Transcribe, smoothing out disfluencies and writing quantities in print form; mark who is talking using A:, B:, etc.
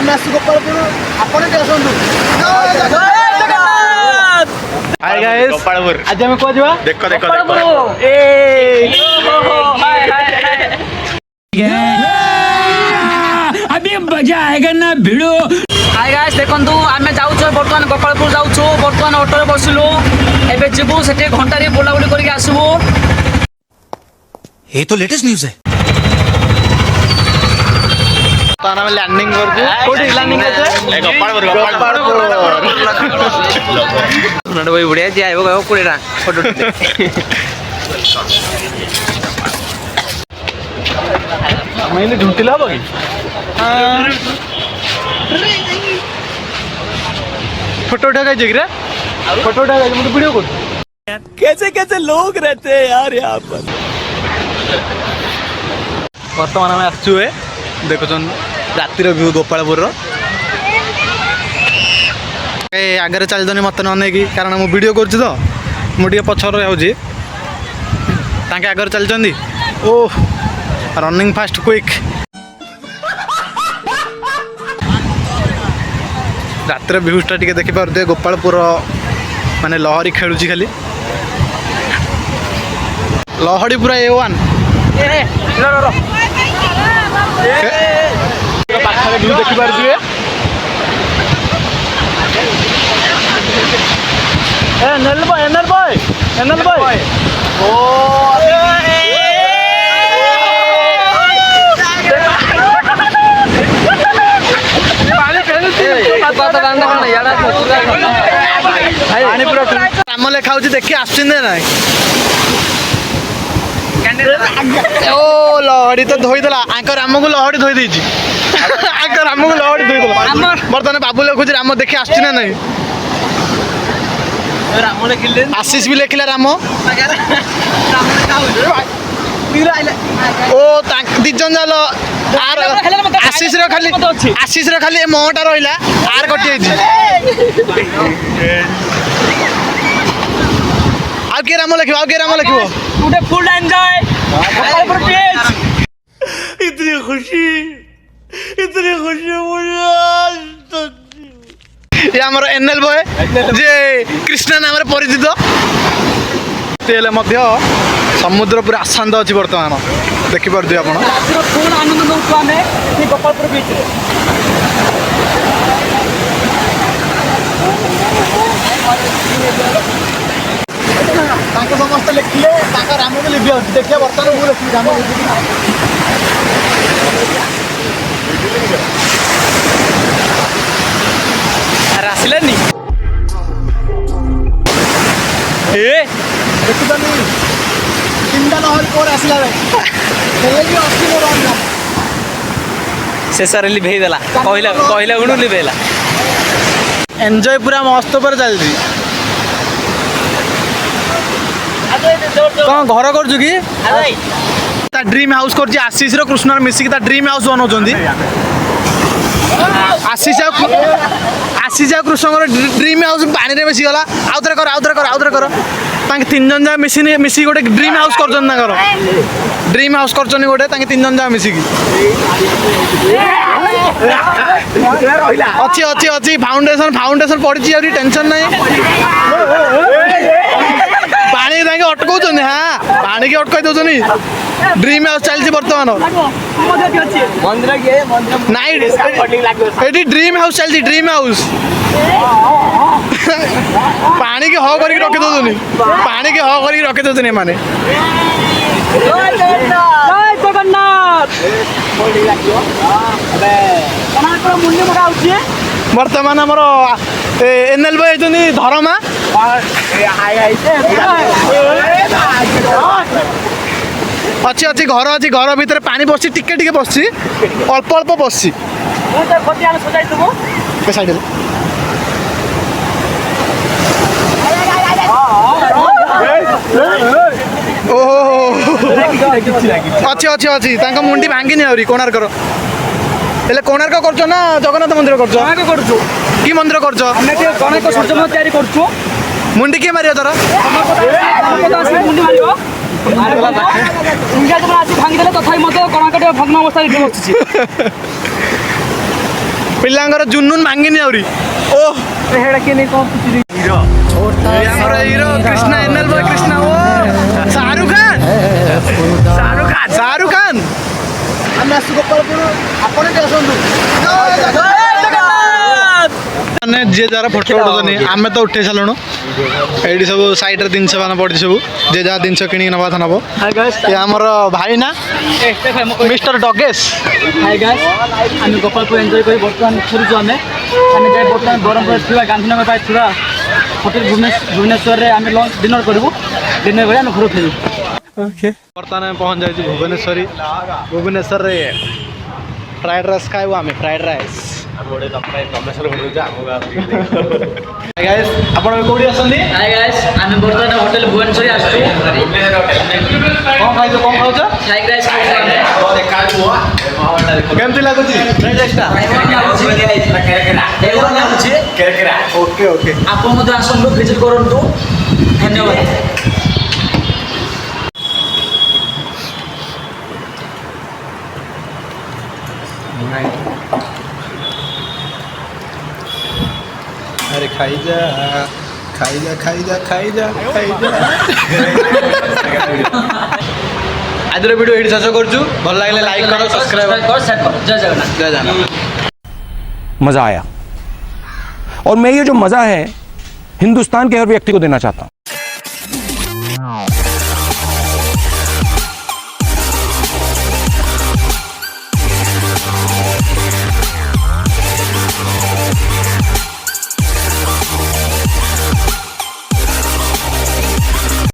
A: आम आस गोपालपुर आपण hi guys Gopalpur आज हम को जवा देखो देखो ए
B: अभी मजा आएगा ना भिड़ो।
C: हाय गाइस देखंतु आमे जाउछो वर्तमान गोपालपुर जाउछो वर्तमान ऑटो रे बसिलु एबे जिबु सेठी घंटा रे बोलाबुली करके आसबो।
B: ये तो लेटेस्ट न्यूज़ है।
A: ताना में लैंडिंग कर दे कोडी लैंडिंग करते गोपालपुर
C: नड भाई बढ़िया जे आइबो गयो कोडीरा फोटो
A: मैंने ढूंढी ला बाकी फोटो उठा के जिगरा फोटो उठा के मुझे वीडियो कर
B: कैसे कैसे लोग रहते हैं यार यहाँ पर।
A: वर्तमान आम आसु देखुन रातिर व्यू गोपालपुर आगे चलते मत ननेकी कारण मु वीडियो करुँच तो मुझे पछर आगे चलती ओह रनिंग फास्ट क्विक रातिर व्यूजटा टी देखिपे गोपालपुर माने लहरी खेलुची खाली लहड़ी पूरा A1 पाखे व्यू देखिपे एनएल बॉय ओ राम लेखा देखी आसना ओ लहड़ी तो धोईदेला राम को लहड़ी धोई देती राम को लहड़ी धोईदेला बर्तमान बाबू लिखुच राम देखी आसना ना आशीष भी लिखला राम ओ दिजन जाल आशीष खाली मोटा रहा आर कटि आगे राम लिख
C: फुल एंजॉय
B: इतनी खुशी
A: ये आमर एनएल बॉय जे कृष्णा नाम परिचित समुद्र पूरा आशांत अच्छी बर्तमान देखिपे आप
C: आनंद नौचु आम गोपालपुर बीच
A: समस्त लिखिले राम को लिखी देखिए बर्तमान मुझे लिखी राम
C: आसलानी
A: देखुनी तीनटा लहरी कौन आसला
C: शेष लिभेदेला कहला गुण लिभेला
A: एंजॉय पूरा मस्त पर चलती कौन घर कर ड्रीम हाउस कर आशीष कृष्ण मिसिक ड्रीम हाउस बनाऊँ आशीष कृष्ण ड्रीम हाउस पानी में मिसीगला आउ थे कर तीन जन जा मिसी गोटे ड्रीम हाउस कर ड्रीम हाउस कर गोटे तीन जन जा मिसिकी अच्छी फाउंडेशन पड़ी टेंशन नहीं पानी अटकाऊँ हाँ पानी की अटकाई दौन ड्रीम हाउस चलती बर्तमान नाई ड्रीम हाउस चलती ड्रीम हाउस पानी की ह करके रखी दौन पानी की ह करके रखी दौन माने बर्तमान आमर एनएल बॉय धरमा अच्छी घर भितर पानी बस टिके बस अल्प बस अच्छी मुंडी भांगिनी आहरी कोणार्क हेले कोणार्क करछ ना जगन्नाथ मंदिर करछ कि मंदिर करछ
C: गणेश सूर्य मंदिर तैयारी करछु
A: मुंडी के मारियो तोर
C: मुंडी मारियो भांगी देले तथापि मत कणाकट भग्न अवस्था बसुची
A: ପିଲାଙ୍କର ଜୁନୁନ ଭାଙ୍ଗିନି ଆହୁରି ଓ
C: ହେଡା କିଏ ନେଇ କଣ
A: ଆମର ହିରୋ କୃଷ୍ଣା ଏନଏଲ ବୟ କୃଷ୍ଣା ଓ ଶାହରୁଖ ଖାନ ଆମେ ଆସୁ ଗୋପାଳପୁର ଆପଣ ବି ଆସନ୍ତୁ ମାନେ ଯିଏ ଯାହାର ଫଟୋ ଉଠାଉଛନ୍ତି ଆମେ ତ ଉଠେଇ ସାରିଲୁଣୁ ଏଇଠି ସବୁ ସାଇଡ଼ରେ ଜିନିଷ ମାନ ପଡ଼ିଛି ସବୁ ଯିଏ ଯାହା ଜିନିଷ କିଣିକି ନେବା କଥା ନେବ ଇଏ ଆମର ଭାଇ ନା ମିଷ୍ଟର ଡଗେଶ
C: ହାଇ ଗାଇସ୍ ଆମେ ଗୋପାଳପୁର ଏନ୍ଜୟ କରି ବର୍ତ୍ତମାନ ଫେରୁଛୁ ଆମେ ଯାଇ ବର୍ତ୍ତମାନ ବ୍ରହ୍ମପୁରରେ ଥିବା ଗାନ୍ଧୀନଗର ପାଇଁ ଥିବା ହୋଟେଲ ଭୁବନେଶ୍ୱରରେ ଆମେ ଲଞ୍ଚ ଡିନର କରିବୁ ଡିନର କରି ଆମେ ଘରକୁ ଫେରିବୁ
A: ବର୍ତ୍ତମାନ ଆମେ ପହଞ୍ଚି ଯାଇଛୁ ଭୁବନେଶ୍ୱରରେ ଫ୍ରାଏଡ଼ ରାଇସ୍ ଖାଇବୁ ଆମେ ଫ୍ରାଏଡ଼ ରାଇସ୍ ଆପଣ କୋଉଠି ଅଛନ୍ତି
C: ହାଇ ଗାଇସ୍ ଆମେ ବର୍ତ୍ତମାନ ହୋଟେଲ ଭୁବନେଶ୍ୱରରେ ଆସିଛୁ
A: କଣ ଖାଉଛ
C: ହାଇ ଗାଇସ୍
A: କେମିତି ଲାଗୁଛି ଫ୍ରାଏଡ଼ ରାଇସ୍ଟା ଓକେ ଓକେ
C: ଆପଣ ମଧ୍ୟ ଆସନ୍ତୁ ଭିଜିଟ୍ କରନ୍ତୁ ଧନ୍ୟବାଦ
A: अरे खाई जा आज वीडियो ये शेष करूँ भल लगे लाइक करो सब्सक्राइब
C: जय जगन्नाथ
A: जय जगन्नाथ
D: मज़ा आया और मैं ये जो मज़ा है हिंदुस्तान के हर व्यक्ति को देना चाहता हूँ।